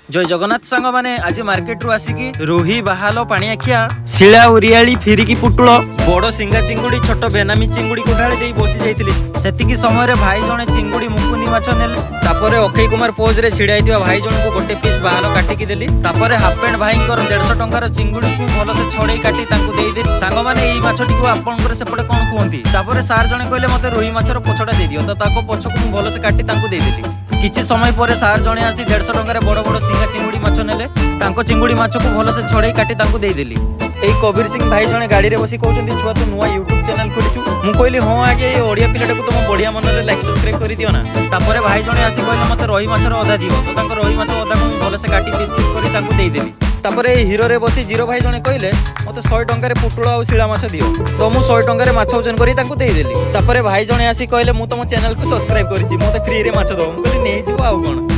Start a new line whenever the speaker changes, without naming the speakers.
जय जगन्नाथ सांग माने आज मार्केट रु आसिकी रोही बाहालो पाणियाखिया शिला उरियाली फिरिकी पुटुल बड़ सिंगा चिंगुड़ी छोट बेनामी चिंगुड़ी को ढाली दे बसी जाइतिली। सेतिकी समय रे भाई जणे चिंगुड़ी मुकुनी माछ नेले। तापरे अक्षय कुमार पोज रे छिड़ाई दिया भाई जण को गोटे पीस बाहालो काटिकी देली। तापरे हाफ पैंट भाईंकर 150 टंकार चिंगुड़ी को भलो से छड़ेई काटी तांकू देई दे। सांग माने एई माछटी को आपनकर सेपटे कोन कहंती। तापरे सार जणे कहले मते रोही माछर पछडा दे दियो। त ताको पछकु मु भलो से काटी तांकू देई देली। किछि समय परे सार जणे आसी 150 टंकार बड़ बड़ सिंगा चिंगुड़ी माछ नेले। तांको चिंगुड़ी माछ को भलो से छड़ेई काटी तांकू देई देली। एई कबीर सिंह भाई जणे गाड़ी रे बसी कहउचंती छुआ तो नुवा यूट्यूब चैनल खोलिचु। मु कहली हां आगे ए ओडिया पिलाटा को तुम बढ़िया मन रे लाइक सब्सक्राइब करि दियो ना। तापरे भाई जणे आसी कहले मते रोही माछर अधा दियो। तो तांको रोही माछ अधा को भलो से काटी पीस पीस करी तांको देई देली। तापरे हीरो रे बसी जीरो भाई जणे कहले मते 100 टंका रे पुटुळ आ शिला माछ दियो। तो मु 100 टंका रे माछ ओजन करी तांको देई देली। तापरे भाई जणे आसी कहले मु तुम चैनल को सब्सक्राइब करिछि मते फ्री रे माछ दो। मु कहली नै जिवो आ कोन।